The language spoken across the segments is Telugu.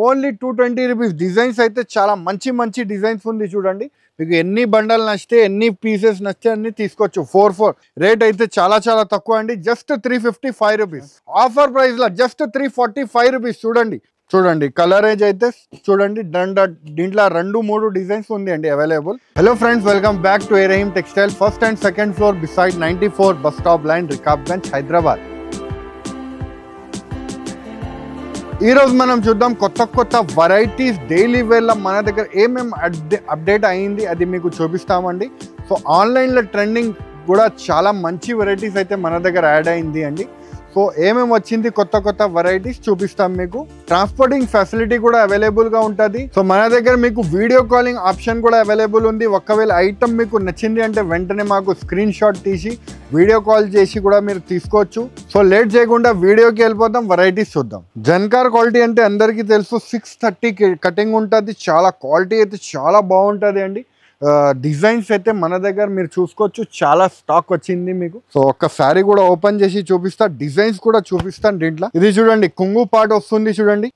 Only 220 rupees. డిజైన్స్ అయితే చాలా మంచి మంచి డిజైన్స్ ఉంది చూడండి. మీకు ఎన్ని బండలు నచ్చితే ఎన్ని పీసెస్ నచ్చితే అన్ని తీసుకోవచ్చు. 4 రేట్ అయితే చాలా చాలా తక్కువ అండి. Just 355 rupees. ఆఫర్ ప్రైస్ లో జస్ట్ 345 రూపీస్. చూడండి కలరేజ్ అయితే చూడండి. దీంట్లో 2-3 డిజైన్స్ ఉంది అండి available. Hello friends, welcome back to ఎరహీం textile. First and second floor beside 94 bus stop line, Rikabganj, Hyderabad. ఈ రోజు మనం చూద్దాం కొత్త వెరైటీస్ డైలీ వేర్ లో మన దగ్గర ఏమేమి అప్డేట్ అయ్యింది అది మీకు చూపిస్తామండి. సో ఆన్లైన్లో ట్రెండింగ్ కూడా చాలా మంచి వెరైటీస్ అయితే మన దగ్గర యాడ్ అయింది అండి. సో ఏమేమి వచ్చింది కొత్త వెరైటీస్ చూపిస్తాం మీకు. ట్రాన్స్పోర్టింగ్ ఫెసిలిటీ కూడా అవైలబుల్గా ఉంటుంది. సో మన దగ్గర మీకు వీడియో కాలింగ్ ఆప్షన్ కూడా అవైలబుల్ ఉంది. ఒకవేళ ఐటమ్ మీకు నచ్చింది అంటే వెంటనే మాకు స్క్రీన్ షాట్ తీసి వీడియో కాల్ చేసి కూడా మీరు తీసుకోవచ్చు. సో లేట్ చేయకుండా వీడియోకి వెళ్ళిపోతాం, వెరైటీస్ చూద్దాం. జన్కార్ క్వాలిటీ అంటే అందరికీ తెలుసు. 630 కటింగ్ ఉంటుంది. చాలా క్వాలిటీ అయితే చాలా బాగుంటుంది అండి. డిజైన్స్ అయితే మన దగ్గర మీరు చూసుకోవచ్చు, చాలా స్టాక్ వచ్చింది మీకు. సో ఒక్క శారీ కూడా ఓపెన్ చేసి చూపిస్తా, డిజైన్స్ కూడా చూపిస్తాను దీంట్లో. ఇది చూడండి కుంగు పార్ట్ వస్తుంది చూడండి.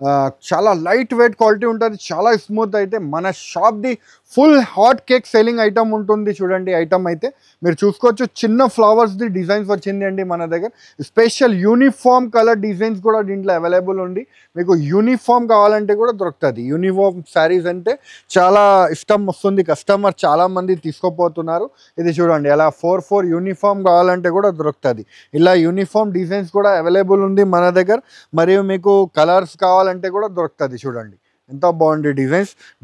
చాలా లైట్ వెయిట్ క్వాలిటీ ఉంటుంది, చాలా స్మూత్. అయితే మన shop the full hot cake selling item ఉంటుంది చూడండి. ఐటమ్ అయితే మీరు చూసుకోవచ్చు, చిన్న ఫ్లవర్స్ ది డిజైన్స్ వచ్చింది అండి మన దగ్గర. స్పెషల్ యూనిఫామ్ కలర్ డిజైన్స్ కూడా దీంట్లో అవైలబుల్ ఉంది. మీకు యూనిఫామ్ కావాలంటే కూడా దొరుకుతుంది. యూనిఫామ్ శారీస్ అంటే చాలా ఇష్టం వస్తుంది, కస్టమర్ చాలా మంది తీసుకోపోతున్నారు. ఇది చూడండి అలా 4 యూనిఫామ్ కావాలంటే కూడా దొరుకుతుంది. ఇలా యూనిఫామ్ డిజైన్స్ కూడా అవైలబుల్ ఉంది మన దగ్గర. మరియు మీకు కలర్స్ కావాలంటే కూడా దొరుకుతుంది. చూడండి ఎంత బాగుంది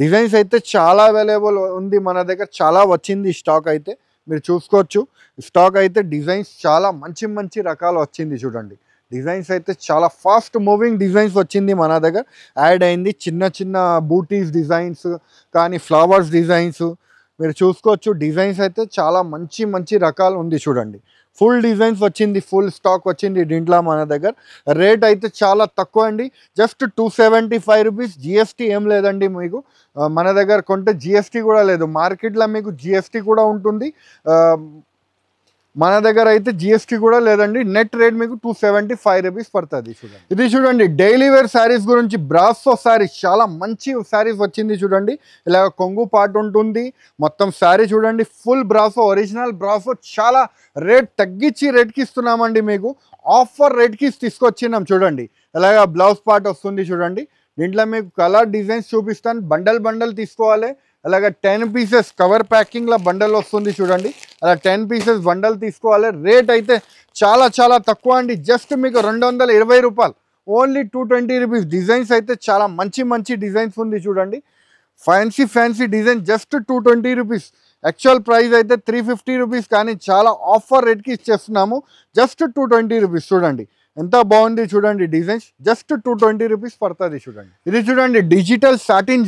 డిజైన్స్ అయితే చాలా అవైలబుల్ ఉంది మన దగ్గర. చాలా వచ్చింది స్టాక్ అయితే మీరు చూసుకోవచ్చు. స్టాక్ అయితే డిజైన్స్ చాలా మంచి రకాలు వచ్చింది చూడండి. డిజైన్స్ అయితే చాలా ఫాస్ట్ మూవింగ్ డిజైన్స్ వచ్చింది మన దగ్గర యాడ్ అయింది. చిన్న బూటీస్ డిజైన్స్ కానీ ఫ్లవర్స్ డిజైన్స్ మీరు చూసుకోవచ్చు. డిజైన్స్ అయితే చాలా మంచి రకాలు ఉంది చూడండి. ఫుల్ డిజైన్స్ వచ్చింది, ఫుల్ స్టాక్ వచ్చింది దీంట్లో మన దగ్గర. రేట్ అయితే చాలా తక్కువ అండి, జస్ట్ 275 రూపీస్. జిఎస్టీ ఏం లేదండి మీకు. మన దగ్గర కొంటే జిఎస్టీ కూడా లేదు. మార్కెట్లో మీకు జిఎస్టీ కూడా ఉంటుంది, మన దగ్గర అయితే జిఎస్టీ కూడా లేదండి. నెట్ రేట్ మీకు 275 రూపీస్ పడుతుంది. చూడండి ఇది చూడండి డైలీ వేర్ శారీస్ గురించి. బ్రాసో శారీస్ చాలా మంచి శారీస్ వచ్చింది చూడండి. ఇలా కొంగు పార్ట్ ఉంటుంది మొత్తం శారీ చూడండి. Full brasso, original brasso. చాలా రేట్ తగ్గించి రేట్కి ఇస్తున్నామండి మీకు. ఆఫర్ రేట్కి తీసుకొచ్చినాం చూడండి. ఇలాగా బ్లౌజ్ పార్ట్ వస్తుంది చూడండి. దీంట్లో మీకు కలర్ డిజైన్స్ చూపిస్తాను. బండల్ తీసుకోవాలి. అలాగే 10 పీసెస్ కవర్ ప్యాకింగ్లో బండల్ వస్తుంది చూడండి. అలా 10 పీసెస్ బండల్ తీసుకోవాలి. రేట్ అయితే చాలా తక్కువ అండి, జస్ట్ మీకు 220 రూపాయలు. Only 220 rupees. డిజైన్స్ అయితే చాలా మంచి డిజైన్స్ ఉంది చూడండి. Fancy design just 220 rupees. Actual price అయితే 350 రూపీస్, కానీ చాలా ఆఫర్ రేట్కి ఇచ్చేస్తున్నాము. Just 220 rupees. చూడండి ఎంత బాగుంది చూడండి. డిజైన్స్ జస్ట్ 220 రూపీస్ పడుతుంది చూడండి. ఇది చూడండి డిజిటల్ సాటిన్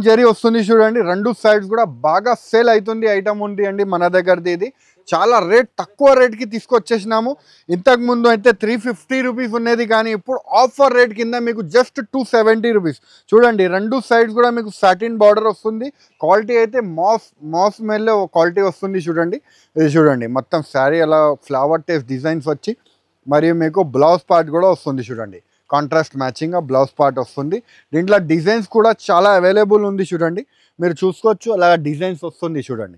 జరీ వస్తుంది చూడండి. 2 సైడ్స్ కూడా బాగా సేల్ అవుతుంది ఐటమ్ ఉంది అండి మన దగ్గరది. ఇది చాలా తక్కువ రేట్కి తీసుకొచ్చేసినాము. ఇంతకుముందు అయితే 350 రూపీస్ ఉన్నది, కానీ ఇప్పుడు ఆఫర్ రేట్ కింద మీకు జస్ట్ 270 రూపీస్. చూడండి 2 సైడ్స్ కూడా మీకు సాటిన్ బార్డర్ వస్తుంది. క్వాలిటీ అయితే మాస్ మెల్లో క్వాలిటీ వస్తుంది చూడండి. ఇది చూడండి మొత్తం శారీ అలా ఫ్లవర్ టేస్ట్ డిజైన్స్ వచ్చి, మరియు మీకు బ్లౌజ్ పార్ట్ కూడా వస్తుంది చూడండి. కాంట్రాస్ట్ మ్యాచింగ్గా బ్లౌజ్ పార్ట్ వస్తుంది. దీంట్లో డిజైన్స్ కూడా చాలా అవైలబుల్ ఉంది చూడండి. మీరు చూసుకోవచ్చు అలా డిజైన్స్ వస్తుంది చూడండి.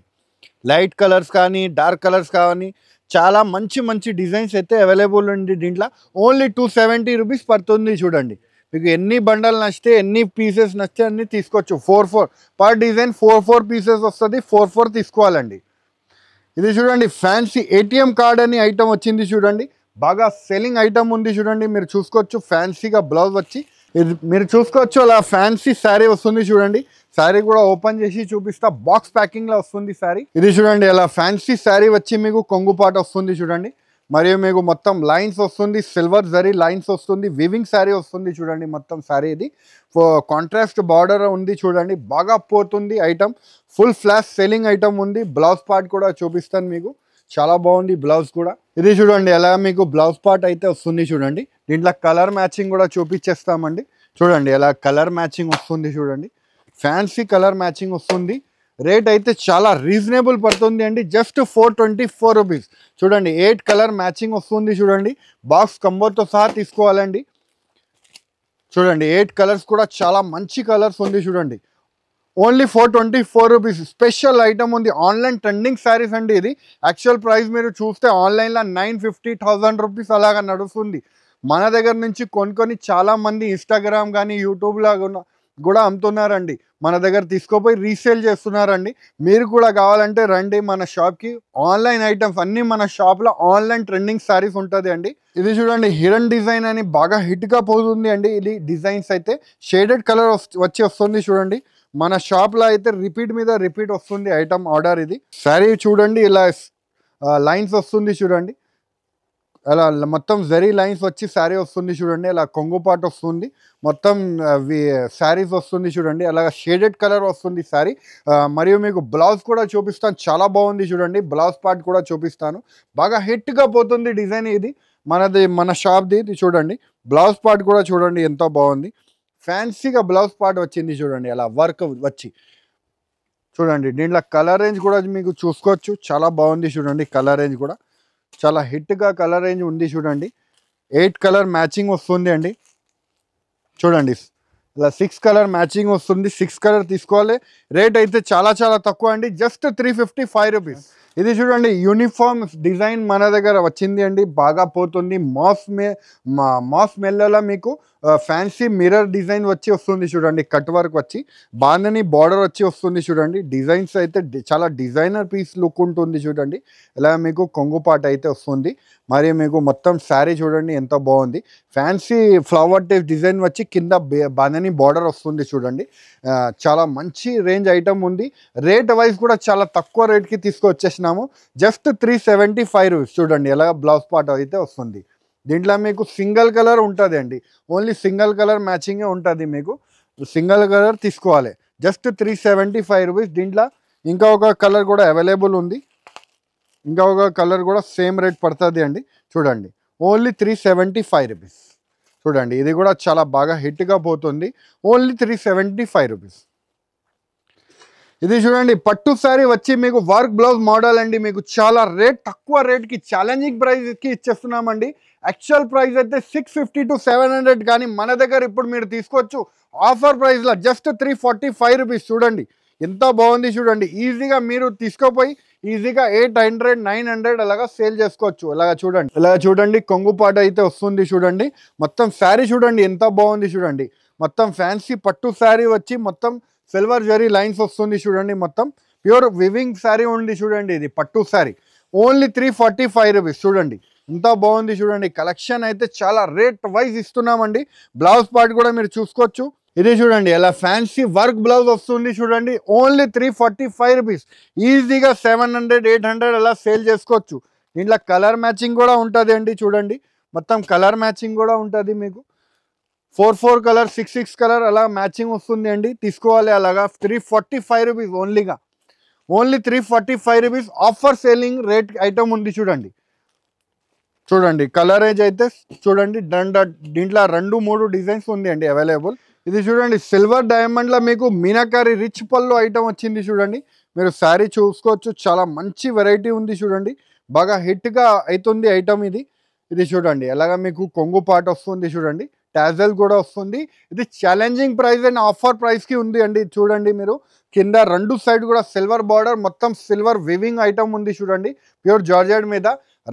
లైట్ కలర్స్ కానీ డార్క్ కలర్స్ కానీ చాలా మంచి డిజైన్స్ అయితే అవైలబుల్ ఉంది దీంట్లో. ఓన్లీ 270 రూపీస్ పడుతుంది చూడండి. మీకు ఎన్ని బండలు నచ్చితే ఎన్ని పీసెస్ నచ్చితే అన్ని తీసుకోవచ్చు. 4 పర్ డిజైన్ 4 పీసెస్ వస్తుంది. 4 తీసుకోవాలండి. ఇది చూడండి ఫ్యాన్సీ ఏటీఎం కార్డ్ అని ఐటమ్ వచ్చింది చూడండి. బాగా సెల్లింగ్ ఐటమ్ ఉంది చూడండి. మీరు చూసుకోవచ్చు ఫ్యాన్సీగా బ్లౌజ్ వచ్చి, ఇది మీరు చూసుకోవచ్చు అలా ఫ్యాన్సీ శారీ వస్తుంది చూడండి. శారీ కూడా ఓపెన్ చేసి చూపిస్తా. బాక్స్ ప్యాకింగ్ లో వస్తుంది శారీ. ఇది చూడండి అలా ఫ్యాన్సీ శారీ వచ్చి మీకు కొంగు పాట వస్తుంది చూడండి. మరియు మీకు మొత్తం లైన్స్ వస్తుంది, సిల్వర్ జరీ లైన్స్ వస్తుంది. వివింగ్ శారీ వస్తుంది చూడండి. మొత్తం శారీ ఇది కాంట్రాస్ట్ బార్డర్ ఉంది చూడండి. బాగా పోతుంది item. Full flash selling item ఉంది. బ్లౌజ్ పార్ట్ కూడా చూపిస్తాను మీకు. చాలా బాగుంది బ్లౌజ్ కూడా. ఇది చూడండి ఎలా మీకు బ్లౌజ్ పార్ట్ అయితే వస్తుంది చూడండి. దీంట్లో కలర్ మ్యాచింగ్ కూడా చూపించేస్తామండి. చూడండి ఎలా కలర్ మ్యాచింగ్ వస్తుంది చూడండి. ఫ్యాన్సీ కలర్ మ్యాచింగ్ వస్తుంది. రేట్ అయితే చాలా రీజనబుల్ పడుతుంది అండి, జస్ట్ 424 రూపీస్. చూడండి 8 కలర్ మ్యాచింగ్ వస్తుంది చూడండి. బాక్స్ కంబోతో సహా తీసుకోవాలండి. చూడండి 8 కలర్స్ కూడా చాలా మంచి కలర్స్ ఉంది చూడండి. ఓన్లీ 424 రూపీస్ స్పెషల్ ఐటమ్ ఉంది. ఆన్లైన్ ట్రెండింగ్ శారీస్ అండి ఇది. యాక్చువల్ ప్రైస్ మీరు చూస్తే ఆన్లైన్లో 950,000 రూపీస్ అలాగా నడుస్తుంది. మన దగ్గర నుంచి కొన్ని చాలామంది ఇన్స్టాగ్రామ్ కానీ యూట్యూబ్లో కూడా అమ్ముతున్నారండి. మన దగ్గర తీసుకోపోయి రీసేల్ చేస్తున్నారండి. మీరు కూడా కావాలంటే రండి మన షాప్కి. ఆన్లైన్ ఐటమ్స్ అన్నీ మన షాప్లో ఆన్లైన్ ట్రెండింగ్ శారీస్ ఉంటుంది అండి. ఇది చూడండి హిరన్ డిజైన్ అని బాగా హిట్గా పోతుంది అండి. ఇది డిజైన్స్ అయితే షేడెడ్ కలర్ వచ్చి వస్తుంది చూడండి. మన షాప్లో అయితే రిపీట్ మీద రిపీట్ వస్తుంది ఐటమ్ ఆర్డర్. ఇది శారీ చూడండి ఇలా లైన్స్ వస్తుంది చూడండి. అలా మొత్తం జరీ లైన్స్ వచ్చి శారీ వస్తుంది చూడండి. అలా కొంగు పాటు వస్తుంది, మొత్తం శారీస్ వస్తుంది చూడండి. అలాగా షేడెడ్ కలర్ వస్తుంది శారీ. మరియు మీకు బ్లౌజ్ కూడా చూపిస్తాను, చాలా బాగుంది చూడండి. బ్లౌజ్ పార్ట్ కూడా చూపిస్తాను. బాగా హిట్గా పోతుంది డిజైన్ ఇది మన షాప్ది. ఇది చూడండి బ్లౌజ్ పార్ట్ కూడా చూడండి ఎంత బాగుంది. ఫ్యాన్సీగా బ్లౌజ్ పార్ట్ వచ్చింది చూడండి, అలా వర్క్ వచ్చి చూడండి. దీంట్లో కలర్ రేంజ్ కూడా మీకు చూసుకోవచ్చు, చాలా బాగుంది చూడండి. కలర్ రేంజ్ కూడా చాలా హిట్గా కలర్ రేంజ్ ఉంది చూడండి. 8 కలర్ మ్యాచింగ్ వస్తుంది అండి చూడండి. ఇలా 6 కలర్ మ్యాచింగ్ వస్తుంది. 6 కలర్ తీసుకోవాలి. రేట్ అయితే చాలా తక్కువ అండి, జస్ట్ 355 రూపీస్. ఇది చూడండి యూనిఫామ్ డిజైన్ మన దగ్గర వచ్చింది అండి, బాగా పోతుంది. మాస్ మెల్లలో మీకు ఫ్యాన్సీ మిర్రర్ డిజైన్ వచ్చి వస్తుంది చూడండి. కట్ వర్క్ వచ్చి బాందని బార్డర్ వచ్చి వస్తుంది చూడండి. డిజైన్స్ అయితే చాలా డిజైనర్ పీస్ లుక్ ఉంటుంది చూడండి. ఇలా మీకు కొంగుపాట అయితే వస్తుంది. మరి మీకు మొత్తం శారీ చూడండి ఎంత బాగుంది. ఫ్యాన్సీ ఫ్లవర్ టైప్ డిజైన్ వచ్చి కింద బాందని బార్డర్ వస్తుంది చూడండి. చాలా మంచి రేంజ్ ఐటమ్ ఉంది. రేట్ వైజ్ కూడా చాలా తక్కువ రేట్కి తీసుకొచ్చేసినాము, జస్ట్ 375 రూపీస్. చూడండి ఎలా బ్లౌజ్ పార్ట్ అయితే వస్తుంది. దీంట్లో మీకు సింగిల్ కలర్ ఉంటుంది అండి, ఓన్లీ సింగిల్ కలర్ మ్యాచింగే ఉంటుంది. మీకు సింగిల్ కలర్ తీసుకోవాలి, జస్ట్ 375 రూపీస్. దీంట్లో ఇంకా ఒక కలర్ కూడా అవైలబుల్ ఉంది, ఇంకా ఒక కలర్ కూడా సేమ్ రేట్ పడుతుంది అండి. చూడండి ఓన్లీ 375 రూపీస్. చూడండి ఇది కూడా చాలా బాగా హిట్గా పోతుంది, ఓన్లీ 375 రూపీస్. ఇది చూడండి పట్టు శారీ వచ్చి మీకు వర్క్ బ్లౌజ్ మోడల్ అండి. మీకు చాలా తక్కువ రేట్కి ఛాలెంజింగ్ ప్రైస్కి ఇచ్చేస్తున్నామండి. యాక్చువల్ ప్రైస్ అయితే 650 to 700, కానీ మన దగ్గర ఇప్పుడు మీరు తీసుకోవచ్చు ఆఫర్ ప్రైస్లో జస్ట్ 345 రూపీస్. చూడండి ఎంత బాగుంది చూడండి. ఈజీగా మీరు తీసుకోపోయి ఈజీగా 800, 900 అలాగా సేల్ చేసుకోవచ్చు. ఇలాగా చూడండి కొంగుపాట అయితే వస్తుంది చూడండి. మొత్తం శారీ చూడండి ఎంత బాగుంది చూడండి. మొత్తం ఫ్యాన్సీ పట్టు శారీ వచ్చి మొత్తం సిల్వర్ జరీ లైన్స్ వస్తుంది చూడండి. మొత్తం ప్యూర్ వివింగ్ శారీ ఉంది చూడండి. ఇది పట్టు శారీ ఓన్లీ 345 రూపీస్. చూడండి ఎంత బాగుంది చూడండి. కలెక్షన్ అయితే చాలా రేట్ వైజ్ ఇస్తున్నామండి. బ్లౌజ్ పార్ట్ కూడా మీరు చూసుకోవచ్చు. ఇది చూడండి ఎలా ఫ్యాన్సీ వర్క్ బ్లౌజ్ వస్తుంది చూడండి, ఓన్లీ 345 రూపీస్. ఈజీగా 700, 800 అలా సేల్ చేసుకోవచ్చు. దీంట్లో కలర్ మ్యాచింగ్ కూడా ఉంటుంది అండి. చూడండి మొత్తం కలర్ మ్యాచింగ్ కూడా ఉంటుంది. మీకు 4 కలర్, 6 కలర్ అలా మ్యాచింగ్ వస్తుంది అండి. తీసుకోవాలి అలాగా 345 rupees only 345 rupees. Offer selling rate item ఉంది చూడండి. కలర్ రేంజ్ అయితే చూడండి. దీంట్లో 2-3 డిజైన్స్ ఉంది అండి అవైలబుల్. ఇది చూడండి సిల్వర్ డైమండ్లో మీకు మీనాకారి రిచ్ పళ్ళు ఐటమ్ వచ్చింది చూడండి. మీరు శారీ చూసుకోవచ్చు, చాలా మంచి వెరైటీ ఉంది చూడండి. బాగా హిట్గా అవుతుంది ఐటమ్ ఇది. ఇది చూడండి ఎలాగా మీకు కొంగు పాట వస్తుంది చూడండి, టాజల్ కూడా వస్తుంది. ఇది ఛాలెంజింగ్ ప్రైస్ అండ్ ఆఫర్ ప్రైస్కి ఉంది అండి. చూడండి మీరు కింద 2 సైడ్ కూడా సిల్వర్ బార్డర్, మొత్తం సిల్వర్ వివింగ్ ఐటమ్ ఉంది చూడండి, ప్యూర్ జార్జెట్ మీద.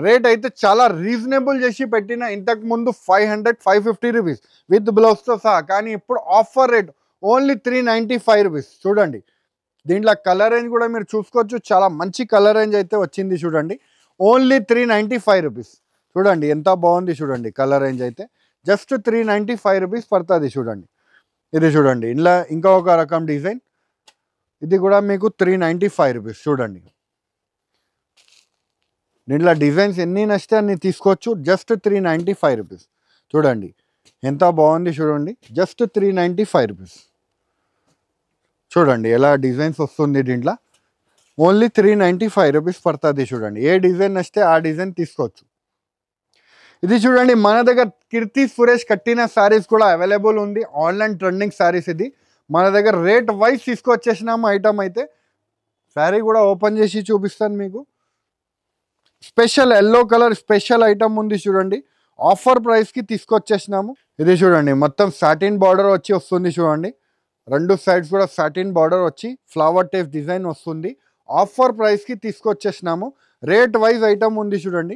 రేట్ అయితే చాలా రీజనబుల్ చేసి పెట్టిన. ఇంతకు ముందు 500, 550 రూపీస్ విత్ బ్లౌజ్తో సహా, కానీ ఇప్పుడు ఆఫర్ రేట్ ఓన్లీ 395 రూపీస్. చూడండి దీంట్లో కలర్ రేంజ్ కూడా మీరు చూసుకోవచ్చు, చాలా మంచి కలర్ రేంజ్ అయితే వచ్చింది చూడండి. Only 395 rupees. చూడండి ఎంత బాగుంది చూడండి. కలర్ రేంజ్ అయితే జస్ట్ 395 రూపీస్ పడుతుంది చూడండి. ఇది చూడండి ఇలా ఇంకా ఒక రకం డిజైన్, ఇది కూడా మీకు 395 రూపీస్. చూడండి దీంట్లో డిజైన్స్ ఎన్ని నచ్చితే అన్ని తీసుకోవచ్చు, జస్ట్ 395 రూపీస్. చూడండి ఎంత బాగుంది చూడండి, జస్ట్ 395 రూపీస్. చూడండి ఎలా డిజైన్స్ వస్తుంది దీంట్లో, ఓన్లీ 395 రూపీస్ పడుతుంది. చూడండి ఏ డిజైన్ నచ్చితే ఆ డిజైన్ తీసుకోవచ్చు. ఇది చూడండి మన దగ్గర కీర్తి సురేష్ కట్టిన శారీస్ కూడా అవైలబుల్ ఉంది, ఆన్లైన్ ట్రెండింగ్ శారీస్. ఇది మన దగ్గర రేట్ వైజ్ తీసుకొచ్చేసినాము ఐటమ్ అయితే. శారీ కూడా ఓపెన్ చేసి చూపిస్తాను మీకు. Special yellow colour special item ఉంది చూడండి, ఆఫర్ ప్రైస్కి తీసుకొచ్చేసినాము. ఇది చూడండి మొత్తం సాటిన్ బార్డర్ వచ్చి వస్తుంది చూడండి, రెండు సైడ్స్ కూడా సాటిన్ బార్డర్ వచ్చి ఫ్లవర్ టైప్ డిజైన్ వస్తుంది. ఆఫర్ ప్రైస్కి తీసుకొచ్చేసినాము. రేట్ వైజ్ ఐటమ్ ఉంది చూడండి.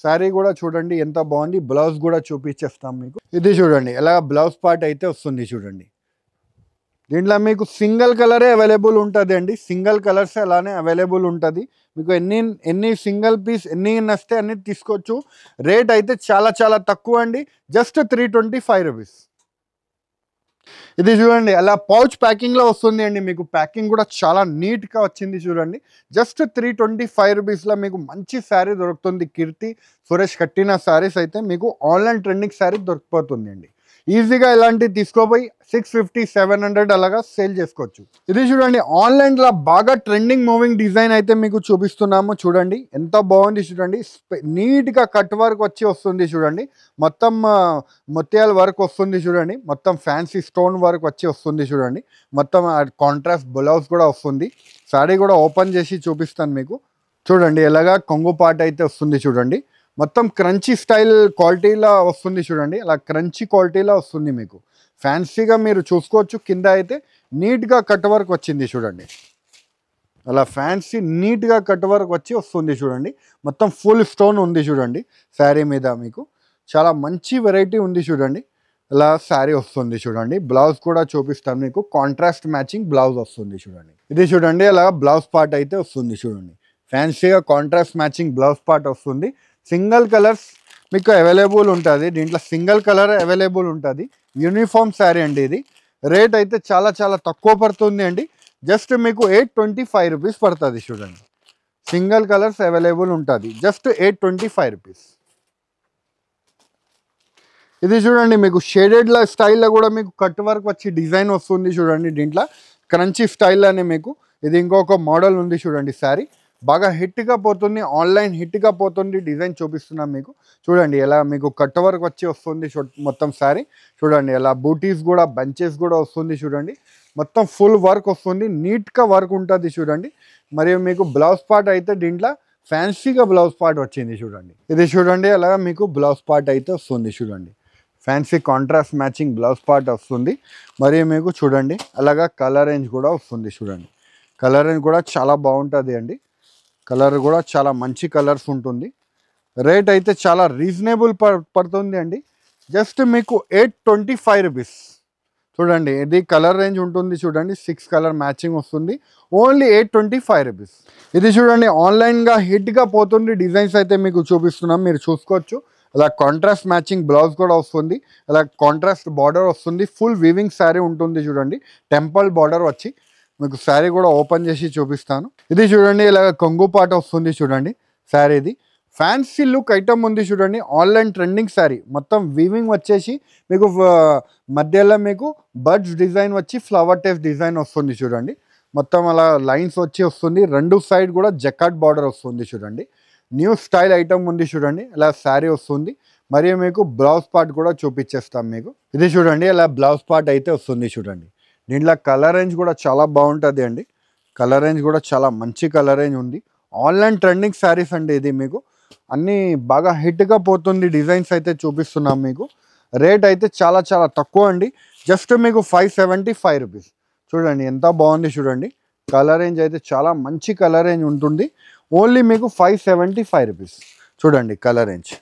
శారీ కూడా చూడండి ఎంత బాగుంది. బ్లౌజ్ కూడా చూపించేస్తాం మీకు. ఇది చూడండి ఎలా బ్లౌజ్ పార్ట్ అయితే వస్తుంది చూడండి. దీంట్లో మీకు సింగిల్ కలరే అవైలబుల్ ఉంటుంది అండి, సింగిల్ కలర్స్ అలానే అవైలబుల్ ఉంటుంది. మీకు ఎన్ని సింగిల్ పీస్ ఎన్ని నస్తే అన్ని తీసుకోవచ్చు. రేట్ అయితే చాలా చాలా తక్కువ అండి, జస్ట్ 325 రూపీస్. ఇది చూడండి అలా పౌచ్ ప్యాకింగ్లో వస్తుంది అండి. మీకు ప్యాకింగ్ కూడా చాలా నీట్గా వచ్చింది చూడండి. జస్ట్ 325 రూపీస్లో మీకు మంచి శారీ దొరుకుతుంది. కీర్తి సురేష్ కట్టిన శారీస్ అయితే మీకు ఆన్లైన్ ట్రెండింగ్ శారీ దొరికిపోతుంది అండి. ఈజీగా ఇలాంటివి తీసుకోపోయి 650 700 అలాగా సేల్ చేసుకోవచ్చు. ఇది చూడండి ఆన్లైన్లో బాగా ట్రెండింగ్ మూవింగ్ డిజైన్ అయితే మీకు చూపిస్తున్నాము చూడండి. ఎంత బాగుంది చూడండి. నీట్గా కట్ వర్క్ వచ్చి వస్తుంది చూడండి. మొత్తం ముత్యాల వర్క్ వస్తుంది చూడండి. మొత్తం ఫ్యాన్సీ స్టోన్ వర్క్ వచ్చి వస్తుంది చూడండి. మొత్తం కాంట్రాస్ట్ బ్లౌజ్ కూడా వస్తుంది. శారీ కూడా ఓపెన్ చేసి చూపిస్తాను మీకు. చూడండి ఎలాగా కొంగు పాట అయితే వస్తుంది చూడండి. మొత్తం క్రంచీ స్టైల్ క్వాలిటీలో వస్తుంది చూడండి. అలా క్రంచీ క్వాలిటీలో వస్తుంది మీకు. ఫ్యాన్సీగా మీరు చూసుకోవచ్చు. కింద అయితే నీట్గా కట్ వర్క్ వచ్చింది చూడండి. అలా ఫ్యాన్సీ నీట్గా కట్ వర్క్ వచ్చి వస్తుంది చూడండి. మొత్తం ఫుల్ స్టోన్ ఉంది చూడండి శారీ మీద. మీకు చాలా మంచి వెరైటీ ఉంది చూడండి. ఇలా శారీ వస్తుంది చూడండి. బ్లౌజ్ కూడా చూపిస్తాను మీకు. కాంట్రాస్ట్ మ్యాచింగ్ బ్లౌజ్ వస్తుంది చూడండి. ఇది చూడండి అలా బ్లౌజ్ పార్ట్ అయితే వస్తుంది చూడండి. ఫ్యాన్సీగా కాంట్రాస్ట్ మ్యాచింగ్ బ్లౌజ్ పార్ట్ వస్తుంది. సింగిల్ కలర్స్ మీకు అవైలబుల్ ఉంటుంది. దీంట్లో సింగిల్ కలర్ అవైలబుల్ ఉంటుంది. యూనిఫామ్ శారీ అండి ఇది. రేట్ అయితే చాలా చాలా తక్కువ పడుతుంది అండి. జస్ట్ మీకు 825 రూపీస్ పడుతుంది చూడండి. సింగిల్ కలర్స్ అవైలబుల్ ఉంటుంది. Just 825 rupees. ఇది చూడండి మీకు షేడెడ్ స్టైల్లో కూడా మీకు కట్ వర్క్ వచ్చి డిజైన్ వస్తుంది చూడండి. దీంట్లో క్రంచీ స్టైల్లోనే మీకు ఇది ఇంకొక మోడల్ ఉంది చూడండి. శారీ బాగా హిట్గా పోతుంది, ఆన్లైన్ హిట్గా పోతుంది. డిజైన్ చూపిస్తున్నాం మీకు. చూడండి ఎలా మీకు కట్ వర్క్ వచ్చి వస్తుంది మొత్తం శారీ. చూడండి ఎలా బూటీస్ కూడా బంచెస్ కూడా వస్తుంది చూడండి. మొత్తం ఫుల్ వర్క్ వస్తుంది, నీట్గా వర్క్ ఉంటుంది చూడండి. మరియు మీకు బ్లౌజ్ పార్ట్ అయితే దీంట్లో ఫ్యాన్సీగా బ్లౌజ్ పార్ట్ వచ్చింది చూడండి. ఇది చూడండి అలా మీకు బ్లౌజ్ పార్ట్ అయితే వస్తుంది చూడండి. Fancy contrast matching blouse part వస్తుంది. మరియు మీకు చూడండి అలాగా కలర్ రేంజ్ కూడా వస్తుంది చూడండి. కలర్ రేంజ్ కూడా చాలా బాగుంటుంది అండి. కలర్ కూడా చాలా మంచి కలర్స్ ఉంటుంది. రేట్ అయితే చాలా రీజనబుల్ పడుతుంది అండి. జస్ట్ మీకు 825 రూపీస్. చూడండి ఇది కలర్ రేంజ్ ఉంటుంది చూడండి. 6 కలర్ మ్యాచింగ్ వస్తుంది. Only 825 rupees. ఇది చూడండి ఆన్లైన్గా హిట్గా పోతుంది. డిజైన్స్ అయితే మీకు చూపిస్తున్నాం, మీరు చూసుకోవచ్చు. అలా కాంట్రాస్ట్ మ్యాచింగ్ బ్లౌజ్ కూడా వస్తుంది. అలా కాంట్రాస్ట్ బార్డర్ వస్తుంది. ఫుల్ వీవింగ్ శారీ ఉంటుంది చూడండి. టెంపుల్ బార్డర్ వచ్చి మీకు శారీ కూడా ఓపెన్ చేసి చూపిస్తాను. ఇది చూడండి ఇలాగ కొంగు పాట వస్తుంది చూడండి. శారీది ఫ్యాన్సీ లుక్ ఐటమ్ ఉంది చూడండి. Online trending sari. మొత్తం వీవింగ్ వచ్చేసి మీకు మధ్యలో మీకు బర్డ్స్ డిజైన్ వచ్చి ఫ్లవర్ టైప్ డిజైన్ వస్తుంది చూడండి. మొత్తం అలా లైన్స్ వచ్చి వస్తుంది. రెండు సైడ్ కూడా జకాట్ బార్డర్ వస్తుంది చూడండి. న్యూ స్టైల్ ఐటమ్ ఉంది చూడండి. ఇలా శారీ వస్తుంది. మరియు మీకు బ్లౌజ్ పార్ట్ కూడా చూపించేస్తాం మీకు. ఇది చూడండి ఇలా బ్లౌజ్ పార్ట్ అయితే వస్తుంది చూడండి. దీంట్లో కలర్ రేంజ్ కూడా చాలా బాగుంటుంది అండి. కలర్ రేంజ్ కూడా చాలా మంచి కలర్ రేంజ్ ఉంది. ఆన్లైన్ ట్రెండింగ్ శారీస్ అండి ఇది. మీకు అన్నీ బాగా హిట్గా పోతుంది. డిజైన్స్ అయితే చూపిస్తున్నాం మీకు. రేట్ అయితే చాలా చాలా తక్కువ అండి. జస్ట్ మీకు 575 రూపీస్. చూడండి ఎంత బాగుంది చూడండి. కలర్ రేంజ్ అయితే చాలా మంచి కలర్ రేంజ్ ఉంటుంది. ఓన్లీ మీకు 575 రూపీస్. చూడండి కలర్ రేంజ్.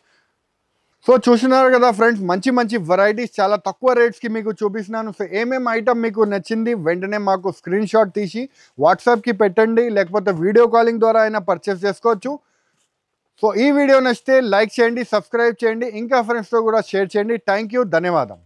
సో చూసినారు కదా ఫ్రెండ్స్, మంచి మంచి వెరైటీస్ చాలా తక్కువ రేట్స్కి మీకు చూపిస్తున్నాను. సో ఏమేమి ఐటమ్ మీకు నచ్చింది వెంటనే మాకు స్క్రీన్ షాట్ తీసి వాట్సాప్కి పెట్టండి, లేకపోతే వీడియో కాలింగ్ ద్వారా అయినా పర్చేస్ చేసుకోవచ్చు. సో ఈ వీడియో నచ్చితే లైక్ చేయండి, సబ్స్క్రైబ్ చేయండి, ఇంకా ఫ్రెండ్స్తో కూడా షేర్ చేయండి. థ్యాంక్ యూ, ధన్యవాదం.